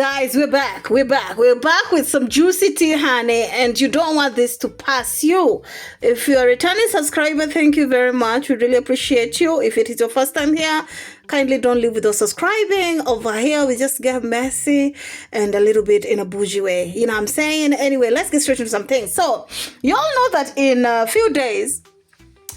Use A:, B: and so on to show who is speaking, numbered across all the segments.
A: Guys, we're back. We're back with some juicy tea, honey, and you don't want this to pass you. If you're a returning subscriber, thank you very much. We really appreciate you. If it is your first time here, kindly don't leave without subscribing. Over here, we just get messy and a little bit in a bougie way. You know what I'm saying? Anyway, let's get straight into some things. So, you all know that in a few days,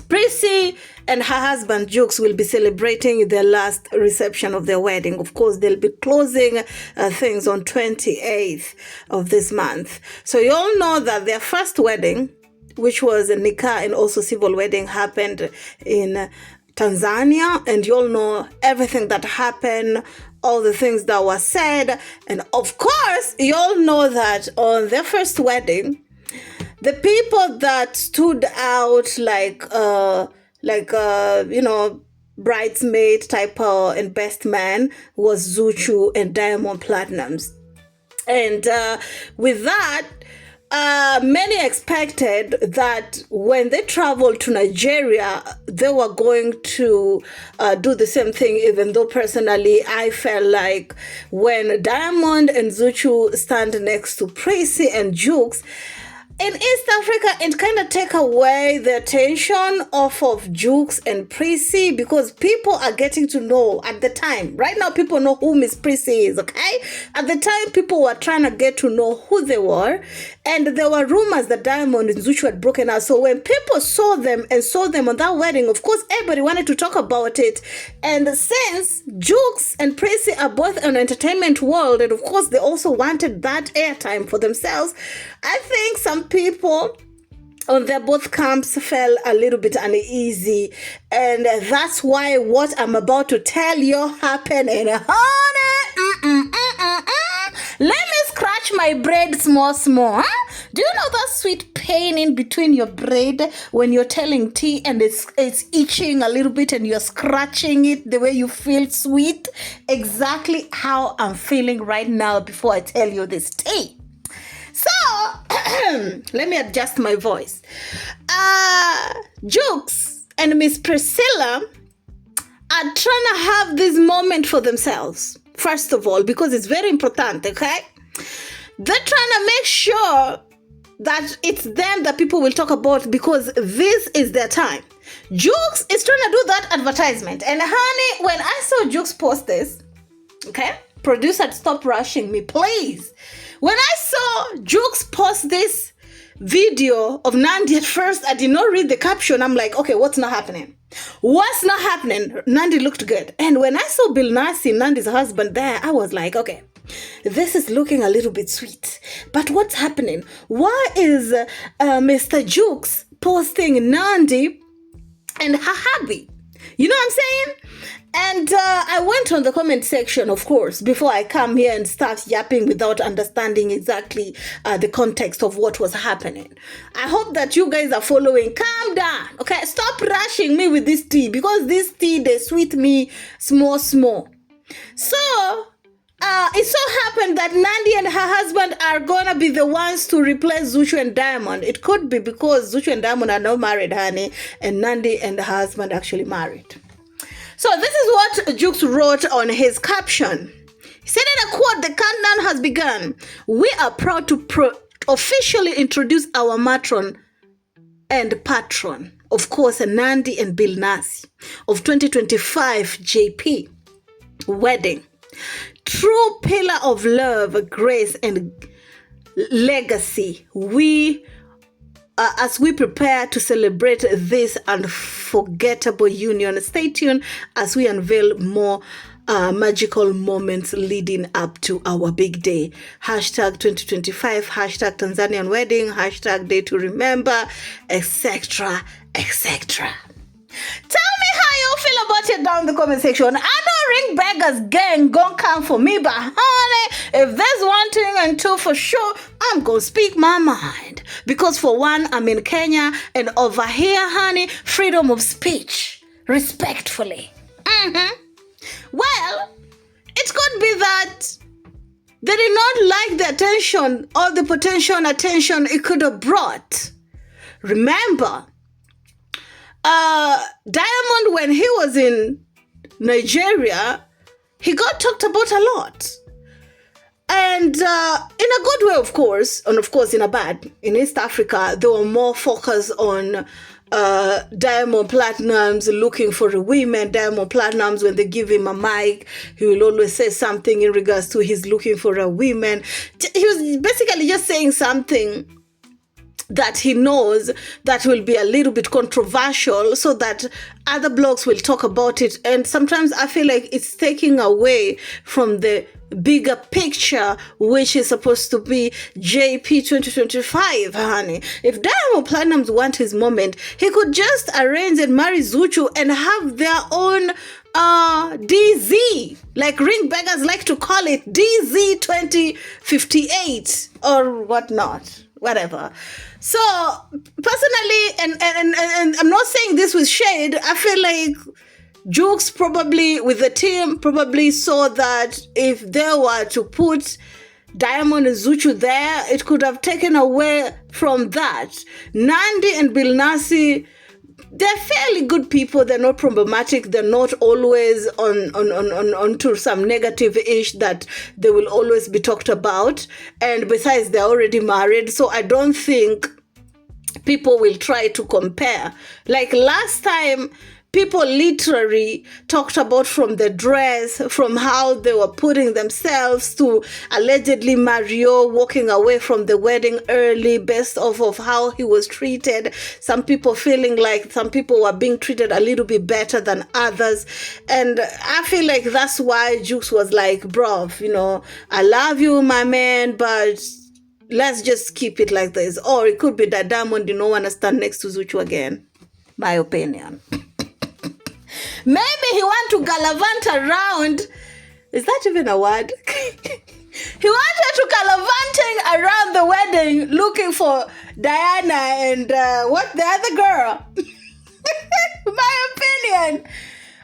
A: Prissy and her husband JUX will be celebrating their last reception of their wedding. Of course, they'll be closing things on 28th of this month. So you all know that their first wedding, which was a nikah and also civil wedding, happened in Tanzania. And you all know everything that happened, all the things that were said. And of course, you all know that on their first wedding, the people that stood out like bridesmaid type and best man was ZUCHU and Diamond Platinums. And with that, many expected that when they traveled to Nigeria, they were going to do the same thing, even though personally I felt like when Diamond and ZUCHU stand next to Prissy and JUX, in East Africa, it kind of take away the attention off of JUX and Prissy, because people are getting to know at the time. Right now, people know who Miss Prissy is, okay? At the time, people were trying to get to know who they were, and there were rumors that Diamond and ZUCHU had broken out. So when people saw them on that wedding, of course, everybody wanted to talk about it. And since JUX and Prissy are both in the entertainment world, and of course, they also wanted that airtime for themselves, I think some people on their both camps felt a little bit uneasy, and that's why what I'm about to tell you happened. And honey, let me scratch my braid small. Do you know that sweet pain in between your braid when you're telling tea and it's itching a little bit and you're scratching it the way you feel sweet? Exactly how I'm feeling right now before I tell you this tea. So, let me adjust my voice. JUX and Miss Priscilla are trying to have this moment for themselves, first of all, because it's very important, okay? They're trying to make sure that it's them that people will talk about, because this is their time. JUX is trying to do that advertisement. And honey, when I saw JUX post this, okay? Producer, stop rushing me, please. When I saw JUX post this video of NANDY, at first I did not read the caption. I'm like, okay, what's not happening? What's not happening? NANDY looked good. And when I saw Bill Nasi, NANDY's husband, there, I was like, okay, this is looking a little bit sweet. But what's happening? Why is Mr. JUX posting NANDY and her hubby? You know what I'm saying? And I went on the comment section, of course, before I come here and start yapping without understanding exactly the context of what was happening. I hope that you guys are following. Calm down, okay? Stop rushing me with this tea, because this tea, they sweet me small. So, it so happened that NANDY and her husband are going to be the ones to replace ZUCHU and Diamond. It could be because ZUCHU and Diamond are now married, honey, and NANDY and her husband actually married. So this is what JUX wrote on his caption. He said in a quote, "The countdown has begun. We are proud to officially introduce our matron and patron, of course, NANDY and Bill Nasi, of 2025 JP wedding. True pillar of love, grace, and legacy. As we prepare to celebrate this unforgettable union, stay tuned as we unveil more magical moments leading up to our big day. Hashtag 2025, hashtag Tanzanian wedding, hashtag day to remember, etc., etc." Tell me how you feel about it down in the comment section. I know Ring Beggars gang gonna come for me, but honey, if there's one thing and two for sure, I'm gonna speak my mind. Because for one, I'm in Kenya, and over here, honey, freedom of speech, respectfully. Well, it could be that they did not like the attention or the potential attention it could have brought. Remember, Diamond, when he was in Nigeria, he got talked about a lot. And in a good way, of course, and of course in a bad. In East Africa, they were more focused on Diamond Platinums looking for the women. Diamond Platinums, when they give him a mic, he will always say something in regards to he's looking for a women. He was basically just saying something that he knows that will be a little bit controversial so that other blogs will talk about it. And sometimes I feel like it's taking away from the bigger picture, which is supposed to be JP 2025, honey. If Diamond Platnumz want his moment, he could just arrange and marry Zuchu and have their own DZ, like ring beggars like to call it, DZ 2058 or whatnot, whatever. So personally, and I'm not saying this with shade, I feel like JUX probably with the team probably saw that if they were to put Diamond and Zuchu there, it could have taken away from that. Nandy and Bill Nasi, they're fairly good people. They're not problematic. They're not always onto some negative ish that they will always be talked about. And besides, they're already married. So I don't think people will try to compare. Like last time, people literally talked about from the dress, from how they were putting themselves to allegedly Mario walking away from the wedding early based off of how he was treated. Some people feeling like some people were being treated a little bit better than others. And I feel like that's why JUX was like, bro, you know, I love you, my man, but let's just keep it like this. Or it could be that Diamond did not want to stand next to Zuchu again. My opinion. Maybe he want to gallivant around. Is that even a word? He wanted to gallivanting around the wedding looking for Diana and what the other girl. My opinion.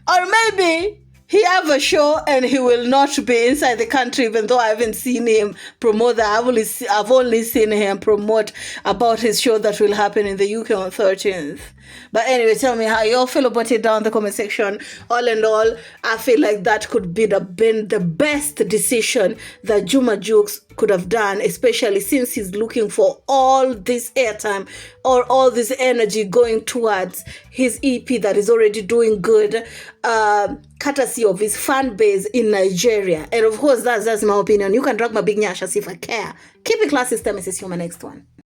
A: Or maybe he have a show and he will not be inside the country, even though I haven't seen him promote that. I've only seen him promote about his show that will happen in the UK on 13th. But anyway, tell me how you all feel about it down in the comment section. All in all, I feel like that could be been the best decision that JUX could have done, especially since he's looking for all this airtime or all this energy going towards his EP that is already doing good, courtesy of his fan base in Nigeria. And of course, that's my opinion. You can drag my big nyash as if I care. Keep it classy, system, and see you in my next one.